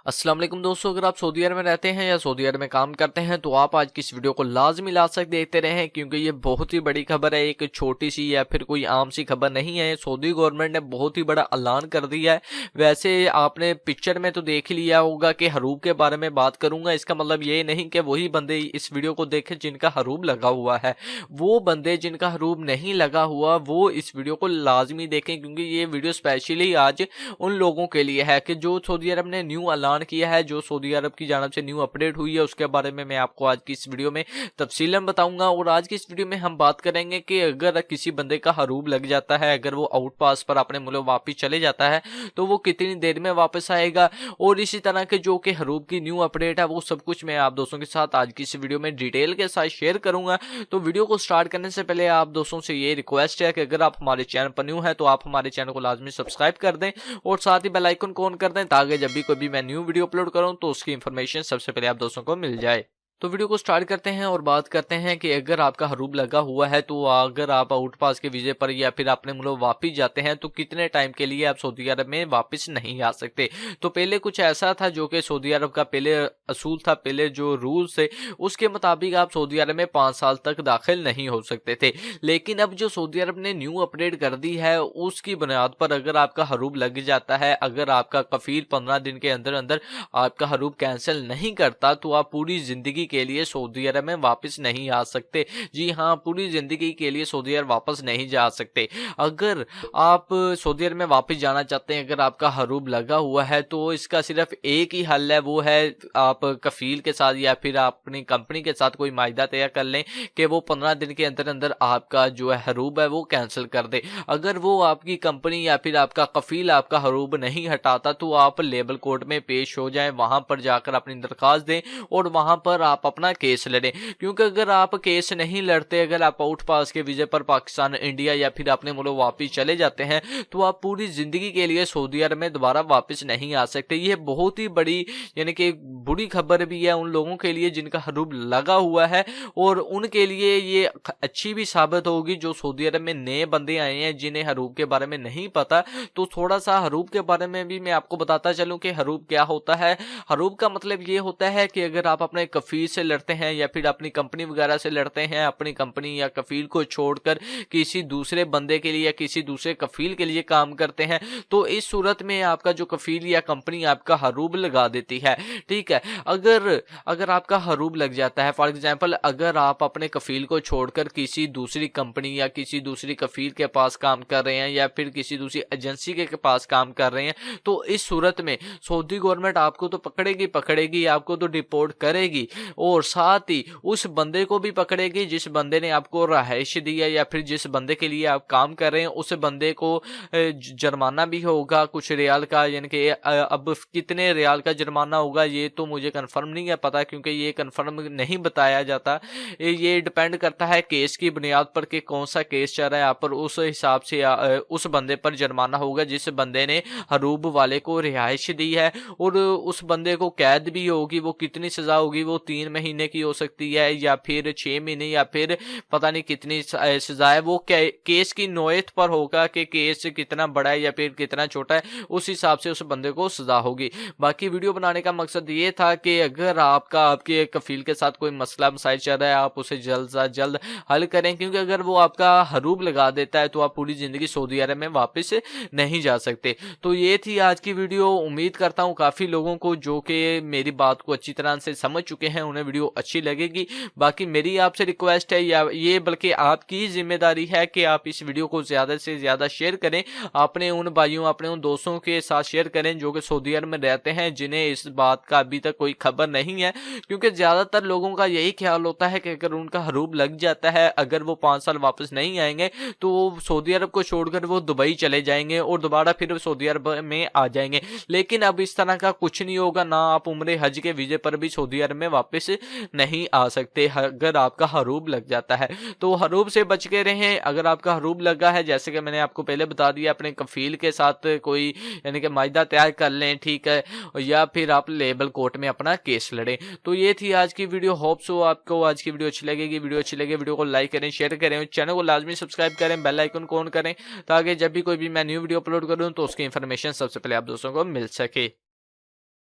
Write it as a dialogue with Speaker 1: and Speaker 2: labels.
Speaker 1: अस्सलाम वालेकुम दोस्तों, अगर आप सऊदी अरब में रहते हैं या सऊदी अरब में काम करते हैं तो आप आज की इस वीडियो को लाजमी लास्ट तक देखते रहें, क्योंकि ये बहुत ही बड़ी खबर है। एक छोटी सी या फिर कोई आम सी खबर नहीं है। सऊदी गवर्नमेंट ने बहुत ही बड़ा ऐलान कर दिया है। वैसे आपने पिक्चर में तो देख ही लिया होगा कि हरूब के बारे में बात करूंगा। इसका मतलब ये नहीं कि वही बंदे इस वीडियो को देखें जिनका हरूब लगा हुआ है। वो बंदे जिनका हरूब नहीं लगा हुआ वो इस वीडियो को लाजमी देखें, क्योंकि ये वीडियो स्पेशली आज उन लोगों के लिए है कि जो सऊदी अरब ने न्यू ऐलान किया है, जो सऊदी अरब की जानब से न्यू अपडेट हुई है, उसके बारे में मैं आपको आज की इस वीडियो में तफसीलन बताऊंगा। और आज की इस वीडियो में हम बात करेंगे कि अगर किसी बंदे का हरूब लग जाता है, अगर वो आउट पास पर अपने मुल्क वापिस चले जाता है तो वो कितनी देर में वापस आएगा, और इसी तरह के जो कि हरूब की न्यू अपडेट है वो सब कुछ मैं आप दोस्तों के साथ आज की इस वीडियो में डिटेल के साथ शेयर करूंगा। तो वीडियो को स्टार्ट करने से पहले आप दोस्तों से ये रिक्वेस्ट है कि अगर आप हमारे चैनल पर न्यू है तो आप हमारे चैनल को लाजमी सब्सक्राइब कर दें और साथ ही बेल आइकन को ऑन कर दें, ताकि जब भी कोई भी मैं न्यू वीडियो अपलोड करूं तो उसकी इंफॉर्मेशन सबसे पहले आप दोस्तों को मिल जाए। तो वीडियो को स्टार्ट करते हैं और बात करते हैं कि अगर आपका हरूब लगा हुआ है तो अगर आप आउट पास के वीजे पर या फिर अपने मुल्क वापिस जाते हैं तो कितने टाइम के लिए आप सऊदी अरब में वापस नहीं आ सकते। तो पहले कुछ ऐसा था जो कि सऊदी अरब का पहले असूल था, पहले जो रूल्स थे उसके मुताबिक आप सऊदी अरब में 5 साल तक दाखिल नहीं हो सकते थे। लेकिन अब जो सऊदी अरब ने न्यू अपडेट कर दी है उसकी बुनियाद पर अगर आपका हरूब लग जाता है, अगर आपका कफील 15 दिन के अंदर अंदर आपका हरूब कैंसिल नहीं करता तो आप पूरी जिंदगी के लिए सऊदी अरब में वापस नहीं आ सकते। जी हाँ, पूरी जिंदगी के लिए सऊदी अरब वापस नहीं जा सकते। अगर आप सऊदी अरब में वापस जाना चाहते हैं, अगर आपका हरूब लगा हुआ है तो इसका सिर्फ एक ही हल है, वो है आप कफील के साथ या फिर अपनी कंपनी के साथ कोई माहिदा तय कर लें कि वो 15 दिन के अंदर अंदर आपका जो है हरूब है वो कैंसिल कर दे। अगर वो आपकी कंपनी या फिर आपका कफील आपका हरूब नहीं हटाता तो आप लेबर कोर्ट में पेश हो जाएं, वहां पर जाकर अपनी दरखास्त दें और वहां पर आप अपना केस लड़ें। क्योंकि अगर आप केस नहीं लड़ते, अगर आप आउट पास के वीजे पर पाकिस्तान, इंडिया या फिर अपने मुल्क वापस चले जाते हैं तो आप पूरी जिंदगी के लिए सऊदी अरब में दोबारा वापस नहीं आ सकते। यह बहुत ही बड़ी यानी कि बुरी खबर भी है उन लोगों के लिए जिनका हरूब लगा हुआ है, और उनके लिए ये अच्छी भी साबित होगी जो सऊदी अरब में नए बंदे आए हैं जिन्हें हरूब के बारे में नहीं पता। तो थोड़ा सा हरूब के बारे में भी मैं आपको बताता चलूं कि हरूब क्या होता है। हरूब का मतलब ये होता है कि अगर आप अपने कफील से लड़ते हैं या फिर अपनी कंपनी वगैरह से लड़ते हैं, अपनी कंपनी या कफील को छोड़कर किसी दूसरे बंदे के लिए या किसी दूसरे कफील के लिए काम करते हैं, तो इस सूरत में आपका जो कफील या कंपनी आपका हरूब लगा देती है। ठीक है, अगर आपका हरूब लग जाता है, फॉर एग्जांपल अगर आप अपने कफील को छोड़कर किसी दूसरी कंपनी या किसी दूसरी कफील के पास काम कर रहे हैं या फिर किसी दूसरी एजेंसी के पास काम कर रहे हैं, तो इस सूरत में सऊदी गवर्नमेंट आपको तो पकड़ेगी, आपको तो डिपोर्ट करेगी और साथ ही उस बंदे को भी पकड़ेगी जिस बंदे ने आपको रहाइश दी है या फिर जिस बंदे के लिए आप काम कर रहे हैं। उस बंदे को जुर्माना भी होगा कुछ रियाल का, यानी कि अब कितने रियाल का जुर्माना होगा ये तो मुझे कंफर्म नहीं है पता, क्योंकि ये कंफर्म नहीं बताया जाता। ये डिपेंड करता है केस की बुनियाद पर कि कौन सा केस चल रहा है, आप पर उस हिसाब से उस बंदे पर जुर्माना होगा जिस बंदे ने हरूब वाले को रिहाइश दी है। और उस बंदे को कैद भी होगी, वो कितनी सजा होगी, वो 3 महीने की हो सकती है या फिर 6 महीने या फिर पता नहीं कितनी सजा है। वो केस की नोयत पर होगा कि केस कितना बड़ा है या फिर कितना छोटा है, उस हिसाब से उस बंदे को सजा होगी। बाकी वीडियो बनाने का मकसद ये था कि अगर आपके कफील के साथ कोई मसला मसाइल चल रहा है आप उसे जल्द से जल्द हल करें, क्योंकि अगर वो आपका हरूब लगा देता है तो आप पूरी जिंदगी सऊदी अरब में वापस नहीं जा सकते। तो ये थी आज की वीडियो। उम्मीद करता हूँ काफी लोगों को जो कि मेरी बात को अच्छी तरह से समझ चुके हैं उन्हें वीडियो अच्छी लगेगी। बाकी मेरी आपसे रिक्वेस्ट है या ये बल्कि आपकी जिम्मेदारी है कि आप इस वीडियो को ज्यादा से ज्यादा शेयर करें, अपने उन भाइयों अपने उन दोस्तों के साथ शेयर करें जो कि सऊदी अरब में रहते हैं, जिन्हें इस बात का अभी तक कोई खबर नहीं है। क्योंकि ज्यादातर लोगों का यही ख्याल होता है कि अगर उनका हरूब लग जाता है, अगर वो 5 साल वापस नहीं आएंगे तो वो सऊदी अरब को छोड़कर वो दुबई चले जाएंगे और दोबारा फिर सऊदी अरब में आ जाएंगे। लेकिन अब इस तरह का कुछ नहीं होगा, ना आप उम्रे हज के वीजे पर भी सऊदी अरब में वापस नहीं आ सकते अगर आपका हरूब लग जाता है। तो हरूब से बच के रहें। अगर आपका हरूब लगा है, जैसे कि मैंने आपको पहले बता दिया, अपने कफील के साथ कोई यानी कि माहिदा तैयार कर लें, ठीक है, या फिर आप लेबर कोर्ट में अपना केस लड़ें। तो ये थी आज की वीडियो। होप सो आपको आज की वीडियो अच्छी लगेगी। वीडियो अच्छी लगे वीडियो को लाइक करें, शेयर करें, चैनल को लाजमी सब्सक्राइब करें, बेल आइकन को ऑन करें, ताकि जब भी कोई भी मैं न्यू वीडियो अपलोड करूं तो उसकी इंफॉर्मेशन सबसे पहले आप दोस्तों को मिल सके।